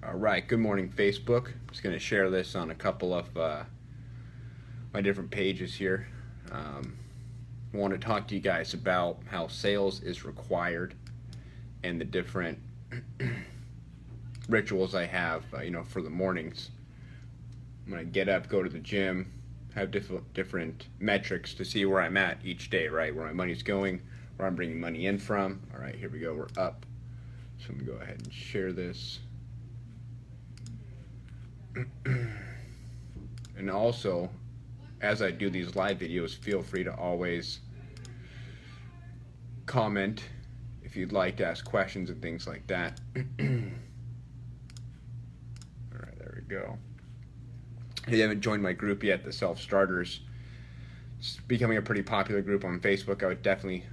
All right, good morning, Facebook. I'm just going to share this on a couple of my different pages here. I want to talk to you guys about how sales is required and the different rituals I have, for the mornings. When I get up, go to the gym, have different metrics to see where I'm at each day, right? Where my money's going, where I'm bringing money in from. All right, here we go. We're up. So I'm going to go ahead and share this. And also, as I do these live videos, feel free to always comment if you'd like to ask questions and things like that. Alright, there we go. If you haven't joined my group yet, the Self Starters, it's becoming a pretty popular group on Facebook. I would definitely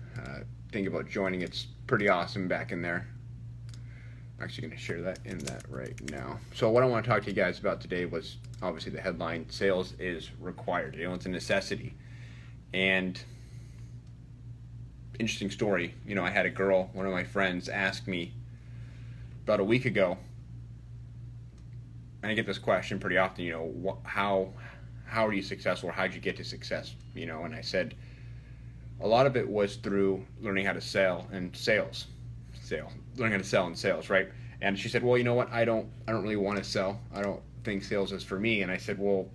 think about joining. It's pretty awesome back in there. I'm actually going to share that in that right now. So what I want to talk to you guys about today was obviously the headline, sales is required. It's a necessity. And interesting story, I had a girl, one of my friends, ask me about a week ago, and I get this question pretty often, how are you successful, or how'd you get to success, and I said a lot of it was through learning how to learning how to sell and sales, right? And she said, well, you know what, I don't really want to sell. I don't think sales is for me. And I said, well,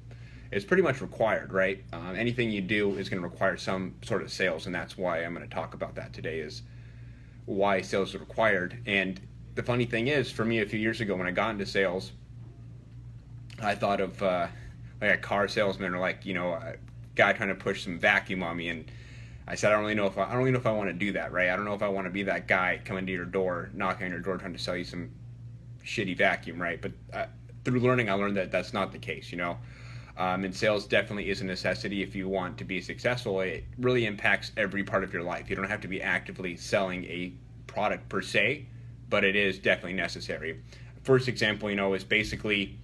it's pretty much required, right? Anything you do is going to require some sort of sales, and that's why I'm going to talk about that today, is why sales are required. And the funny thing is, for me, a few years ago when I got into sales, I thought of like a car salesman, or like a guy trying to push some vacuum on me, and I said, I don't really know if I want to do that, right? I don't know if I want to be that guy coming to your door, knocking on your door, trying to sell you some shitty vacuum, right? But through learning, I learned that that's not the case, And sales definitely is a necessity if you want to be successful. It really impacts every part of your life. You don't have to be actively selling a product per se, but it is definitely necessary. First example, is basically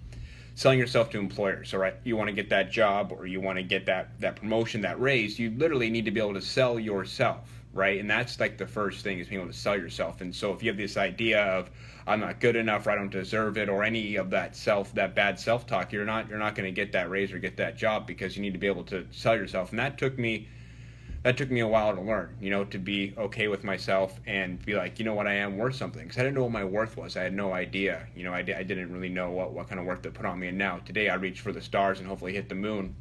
selling yourself to employers. All right, you want to get that job, or you want to get that promotion, that raise, you literally need to be able to sell yourself, right? And that's like the first thing, is being able to sell yourself. And so if you have this idea of, I'm not good enough, or I don't deserve it, or any of that bad self-talk, you're not going to get that raise or get that job, because you need to be able to sell yourself. And that took me a while to learn, to be okay with myself and be like, what, I am worth something. Because I didn't know what my worth was. I had no idea. I didn't really know what kind of worth to put on me. And now, today, I reach for the stars and hopefully hit the moon.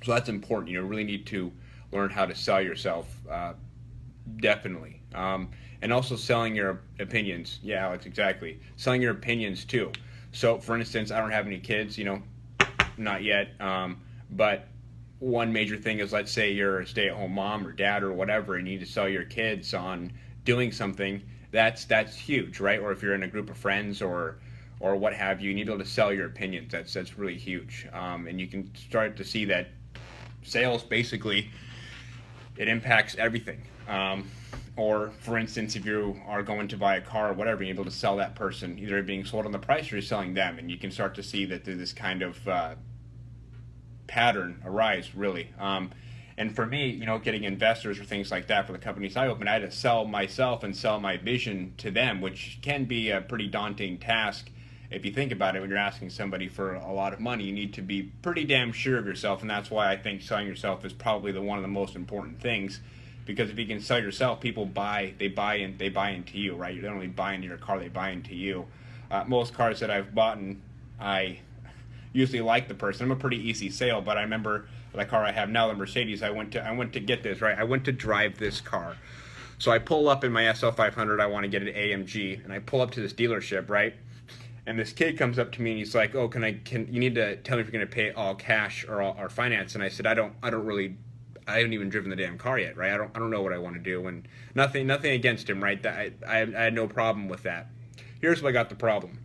So that's important. You really need to learn how to sell yourself, definitely. And also selling your opinions. Yeah, Alex, exactly. Selling your opinions, too. So, for instance, I don't have any kids, not yet. But one major thing is, let's say you're a stay-at-home mom or dad or whatever, and you need to sell your kids on doing something. That's huge, right? Or if you're in a group of friends or what have you, you need to be able to sell your opinions. That's really huge. And you can start to see that sales, basically, it impacts everything. Or, for instance, if you are going to buy a car or whatever, you're able to sell that person, either being sold on the price or you're selling them, and you can start to see that there's this kind of pattern arise, really. And for me, getting investors or things like that for the companies I opened, I had to sell myself and sell my vision to them, which can be a pretty daunting task. If you think about it, when you're asking somebody for a lot of money, you need to be pretty damn sure of yourself, and that's why I think selling yourself is probably one of the most important things. Because if you can sell yourself, people buy into you, right? They don't only buy into your car, they buy into you. Most cars that I've bought, I usually like the person. I'm a pretty easy sale, but I remember the car I have now, the Mercedes, I went to get this, right? I went to drive this car. So I pull up in my SL500, I want to get an AMG, and I pull up to this dealership, right? And this kid comes up to me and he's like, "Oh, you need to tell me if you're going to pay all cash or finance." And I said, I haven't even driven the damn car yet, right? I don't know what I want to do, and nothing against him, right? I had no problem with that. Here's what I got the problem.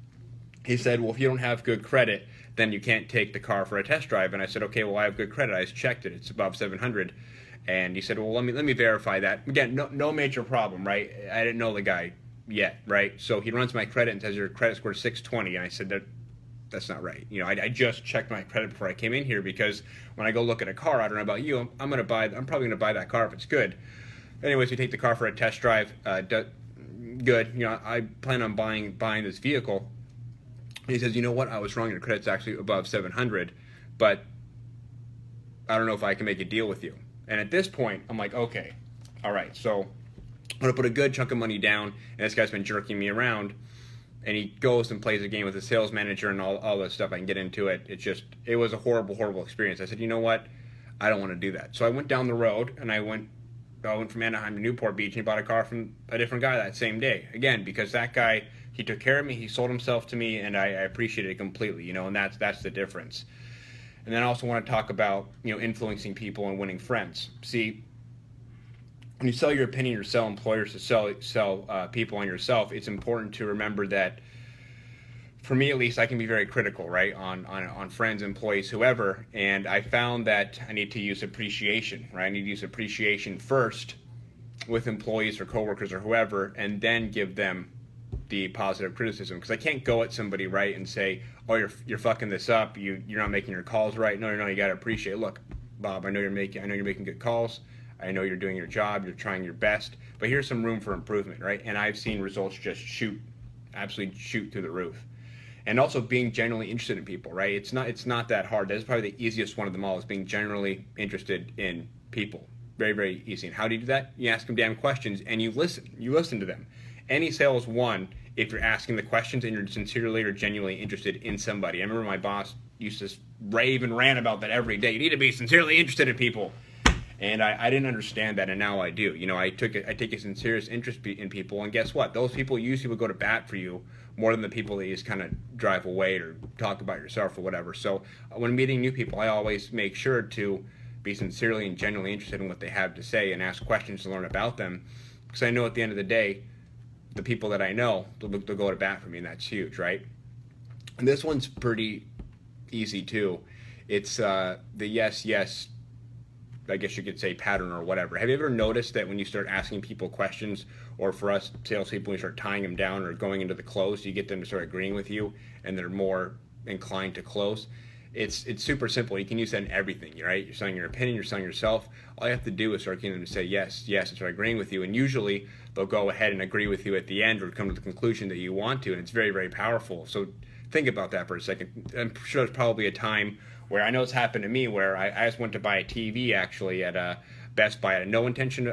He said, well, if you don't have good credit, then you can't take the car for a test drive. And I said, okay, well, I have good credit. I just checked it. It's above 700. And he said, well, let me verify that. Again, no major problem, right? I didn't know the guy yet, right? So he runs my credit and says your credit score is 620. And I said, that's not right. I just checked my credit before I came in here, because when I go look at a car, I don't know about you, I'm probably going to buy that car if it's good. Anyways, we take the car for a test drive. Good. I plan on buying this vehicle. And he says, you know what, I was wrong. Your credit's actually above 700, but I don't know if I can make a deal with you. And at this point, I'm like, okay, all right. So I'm going to put a good chunk of money down, and this guy's been jerking me around. And he goes and plays a game with the sales manager and all this stuff. I can get into it. It was a horrible, horrible experience. I said, you know what? I don't want to do that. So I went down the road, and I went from Anaheim to Newport Beach, and he bought a car from a different guy that same day. Again, because that guy, he took care of me, he sold himself to me, and I appreciated it completely, you know, and that's the difference. And then I also want to talk about, you know, influencing people and winning friends. See, when you sell your opinion or sell employers to sell people on yourself, it's important to remember that, for me at least, I can be very critical, right, on friends, employees, whoever, and I found that I need to use appreciation, right? I need to use appreciation first with employees or coworkers or whoever, and then give them the positive criticism, because I can't go at somebody, right, and say, oh, you're fucking this up, you're not making your calls right. No, you got to appreciate. Look, Bob, I know you're making good calls. I know you're doing your job. You're trying your best, but here's some room for improvement, right? And I've seen results just absolutely shoot through the roof. And also being genuinely interested in people, right? It's not that hard. That's probably the easiest one of them all, is being genuinely interested in people. Very, very easy. And how do you do that? You ask them damn questions and you listen. You listen to them. Any sale is won if you're asking the questions and you're sincerely or genuinely interested in somebody. I remember my boss used to rave and rant about that every day. You need to be sincerely interested in people. And I didn't understand that, and now I do. You know, I take a sincere interest in people, and guess what? Those people usually will go to bat for you more than the people that you just kind of drive away or talk about yourself or whatever. So when meeting new people, I always make sure to be sincerely and genuinely interested in what they have to say and ask questions to learn about them, because I know at the end of the day, the people that I know, they'll go to bat for me, and that's huge, right? And this one's pretty easy too. It's the yes, I guess you could say pattern or whatever. Have you ever noticed that when you start asking people questions, or for us salespeople, we start tying them down or going into the close, you get them to start agreeing with you and they're more inclined to close? It's super simple. You can use that in everything, right? You're selling your opinion, you're selling yourself. All you have to do is start getting them to say yes, and start agreeing with you. And usually they'll go ahead and agree with you at the end or come to the conclusion that you want to. And it's very, very powerful. So think about that for a second. I'm sure there's probably a time where, I know it's happened to me, where I just went to buy a TV actually at Best Buy. I had no intention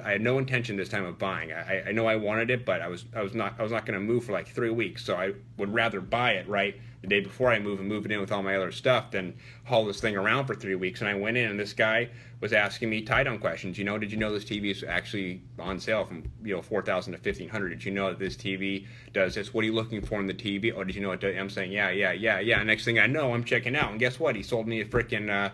this time of buying. I know I wanted it, but I was not going to move for like 3 weeks. So I would rather buy it right the day before I move and move it in with all my other stuff than haul this thing around for 3 weeks. And I went in, and this guy was asking me tie-down questions. You know, did you know this TV is actually on sale from $4,000 to $1,500? Did you know that this TV does this? What are you looking for in the TV? Oh, did you know it does? I'm saying yeah. Next thing I know, I'm checking out, and guess what? He sold me a freaking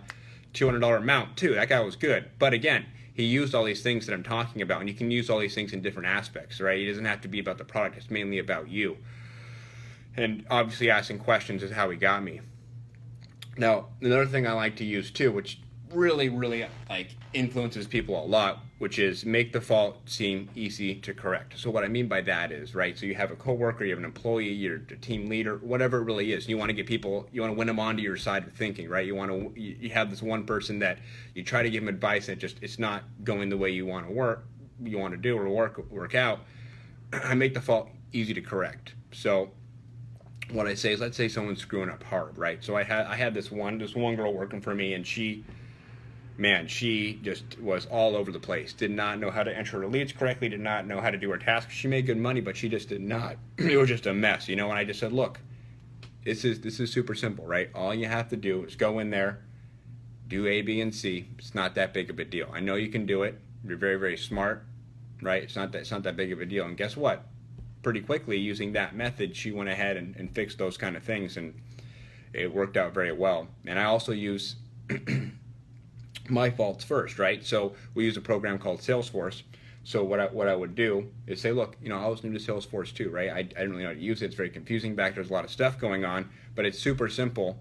$200 mount too. That guy was good, but again, he used all these things that I'm talking about, and you can use all these things in different aspects, right? It doesn't have to be about the product. It's mainly about you. And obviously asking questions is how he got me. Now, another thing I like to use too, which really, really like influences people a lot, which is make the fault seem easy to correct. So what I mean by that is, right, so you have a coworker, you have an employee, you're a team leader, whatever it really is. You want to get people, you want to win them onto your side of thinking, right? You have this one person that you try to give them advice and it's not going the way you want to do or work out. I make the fault easy to correct. So what I say is, let's say someone's screwing up hard, right? So I had this one girl working for me, and she just was all over the place. Did not know how to enter her leads correctly, did not know how to do her tasks. She made good money, but she just did not. It was just a mess, you know, and I just said, look, this is super simple, right? All you have to do is go in there, do A, B, and C. It's not that big of a deal. I know you can do it. You're very, very smart, right? It's not that big of a deal. And guess what? Pretty quickly, using that method, she went ahead and fixed those kind of things, and it worked out very well. And I also use my faults first, right? So we use a program called Salesforce. So what I would do is say, look, you know, I was new to Salesforce too, right? I didn't really know how to use it. It's very confusing back. There's a lot of stuff going on, but it's super simple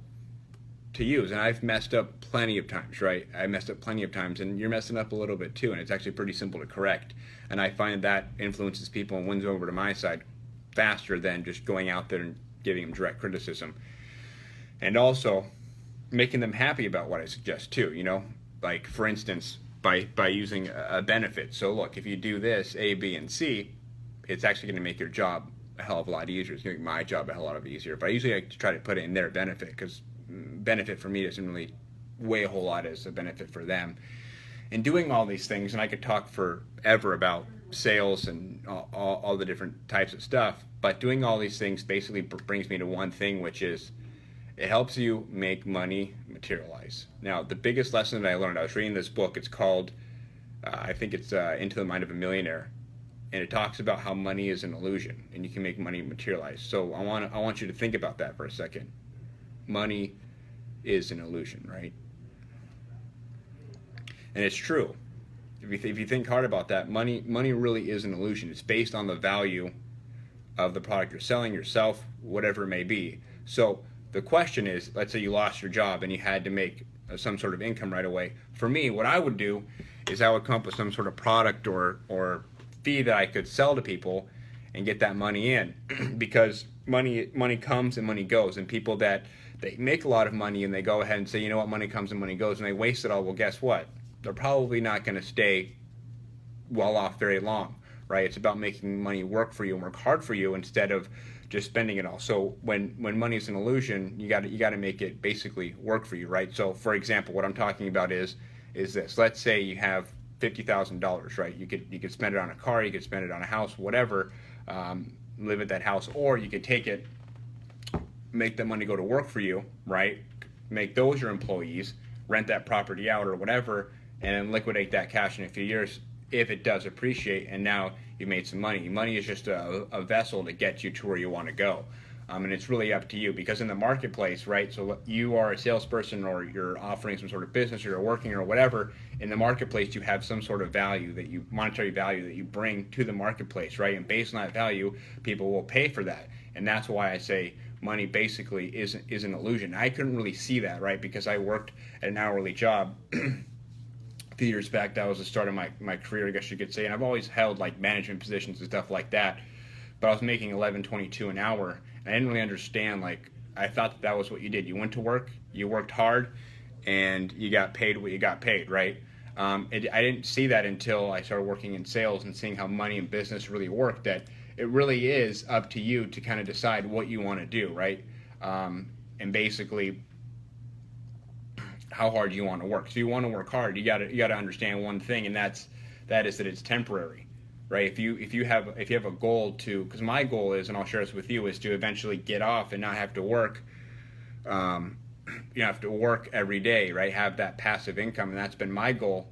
to use. And I've messed up plenty of times, right? I messed up plenty of times, and you're messing up a little bit too, and it's actually pretty simple to correct. And I find that influences people and wins over to my side faster than just going out there and giving them direct criticism. And also making them happy about what I suggest too, you know? Like, for instance, by using a benefit. So look, if you do this, A, B, and C, it's actually going to make your job a hell of a lot easier. It's going to make my job a hell of a lot easier. But I usually like to try to put it in their benefit, because benefit for me doesn't really weigh a whole lot as a benefit for them. And doing all these things, and I could talk forever about sales and all the different types of stuff, but doing all these things basically brings me to one thing, which is it helps you make money materialize. Now, the biggest lesson that I learned, I was reading this book. It's called, I think it's Into the Mind of a Millionaire, and it talks about how money is an illusion, and you can make money materialize. So I want you to think about that for a second. Money is an illusion, right? And it's true. If you think hard about that, money really is an illusion. It's based on the value of the product you're selling, yourself, whatever it may be. So the question is, let's say you lost your job and you had to make some sort of income right away. For me, what I would do is I would come up with some sort of product or fee that I could sell to people and get that money in, because money comes and money goes, and people that they make a lot of money and they go ahead and say, you know what, money comes and money goes, and they waste it all. Well, guess what? They're probably not going to stay well off very long, right? It's about making money work for you and work hard for you instead of just spending it all. So when money is an illusion, you got to make it basically work for you, right? So for example, what I'm talking about is this. Let's say you have $50,000, right? You could spend it on a car, you could spend it on a house, whatever, live at that house, or you could take it, make the money go to work for you, right? Make those your employees, rent that property out or whatever, and then liquidate that cash in a few years if it does appreciate, and now you made some money. Money is just a vessel to get you to where you want to go. And it's really up to you, because in the marketplace, right, so you are a salesperson or you're offering some sort of business or you're working or whatever, in the marketplace you have some sort of value monetary value that you bring to the marketplace, right? And based on that value, people will pay for that. And that's why I say money basically is an illusion. I couldn't really see that, right, because I worked at an hourly job a few years back. That was the start of my career, I guess you could say, and I've always held like management positions and stuff like that, but I was making $11.22 an hour, and I didn't really understand. Like, I thought that was what you did. You went to work, you worked hard, and you got paid what you got paid, right? I didn't see that until I started working in sales and seeing how money and business really work, that it really is up to you to kind of decide what you want to do, right? And basically how hard you want to work. So you want to work hard, you got to understand one thing, and that is that it's temporary, right? If you have a goal to, because my goal is, and I'll share this with you, is to eventually get off and not have to work. You have to work every day, right? Have that passive income, and that's been my goal.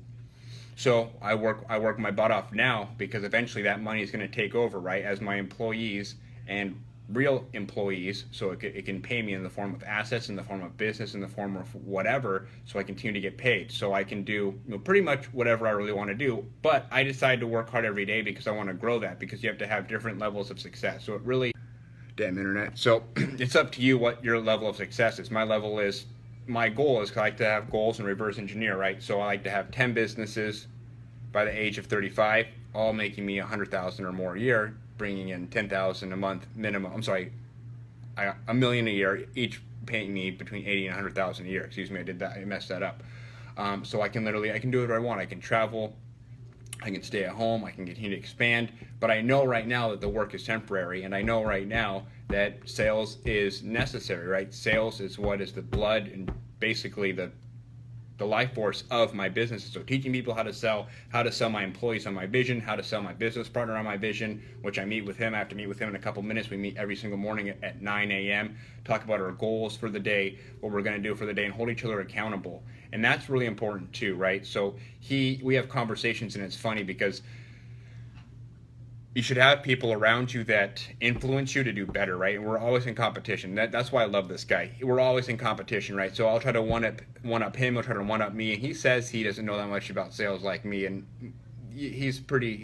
So I work my butt off now, because eventually that money is going to take over, right, as my employees and real employees, so it can pay me in the form of assets, in the form of business, in the form of whatever, so I continue to get paid. So I can do pretty much whatever I really want to do, but I decide to work hard every day because I want to grow that, because you have to have different levels of success. So it really, damn internet. So it's up to you what your level of success is. My goal is, I like to have goals and reverse engineer, right? So I like to have 10 businesses by the age of 35, all making me $100,000 or more a year, bringing in $10,000 a month minimum. I'm sorry, $1 million a year, each paying me between $80,000 and $100,000 a year. Excuse me, I messed that up. So I can do whatever I want. I can travel, I can stay at home, I can continue to expand. But I know right now that the work is temporary, and I know right now that sales is necessary, right? Sales is what is the blood and basically the life force of my business. So teaching people how to sell my employees on my vision, how to sell my business partner on my vision, which I meet with him. I have to meet with him in a couple minutes. We meet every single morning at 9 a.m., talk about our goals for the day, what we're going to do for the day, and hold each other accountable. And that's really important too, right? So we have conversations, and it's funny because you should have people around you that influence you to do better, right? And we're always in competition. That's why I love this guy. We're always in competition, right? So I'll try to one up him. He'll try to one up me. And he says he doesn't know that much about sales like me, and he's pretty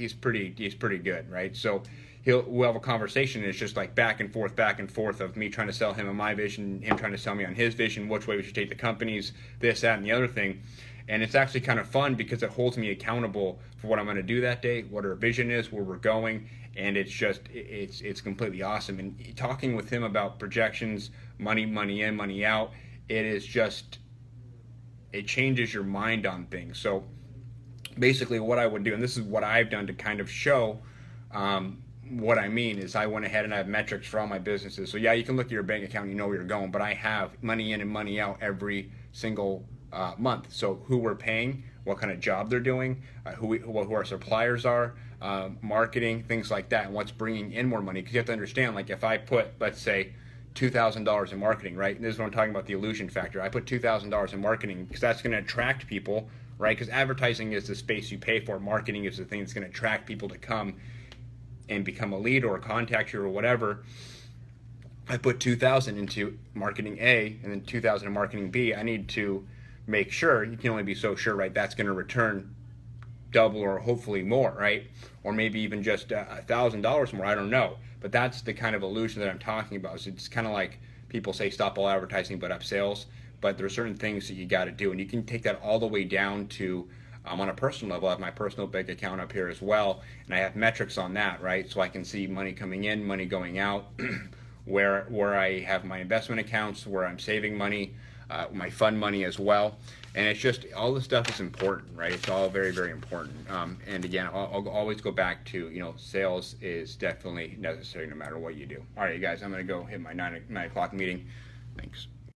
good, right? So we'll have a conversation, and it's just like back and forth of me trying to sell him on my vision, him trying to sell me on his vision, which way we should take the companies, this, that, and the other thing. And it's actually kind of fun because it holds me accountable for what I'm going to do that day, what our vision is, where we're going, and it's completely awesome. And talking with him about projections, money in, money out, it changes your mind on things. So basically what I would do, and this is what I've done to kind of show what I mean is I went ahead and I have metrics for all my businesses. So yeah, you can look at your bank account, you know where you're going, but I have money in and money out every single month. So who we're paying, what kind of job they're doing, who our suppliers are, marketing, things like that, and what's bringing in more money. Because you have to understand, like if I put, let's say, $2,000 in marketing, right? And this is what I'm talking about, the illusion factor. I put $2,000 in marketing because that's going to attract people, right? Because advertising is the space you pay for. Marketing is the thing that's going to attract people to come and become a lead or contact you or whatever. I put 2,000 into marketing A and then 2,000 in marketing B. I need to make sure, you can only be so sure, right? That's going to return double or hopefully more, right? Or maybe even just $1,000 more. I don't know. But that's the kind of illusion that I'm talking about. So it's kind of like people say stop all advertising but up sales. But there are certain things that you got to do. And you can take that all the way down to on a personal level. I have my personal bank account up here as well. And I have metrics on that, right? So I can see money coming in, money going out, where I have my investment accounts, where I'm saving money, my fund money as well. And it's just, all this stuff is important, right? It's all very, very important. And again, I'll always go back to, sales is definitely necessary no matter what you do. All right, you guys, I'm going to go hit my 9 o'clock meeting. Thanks.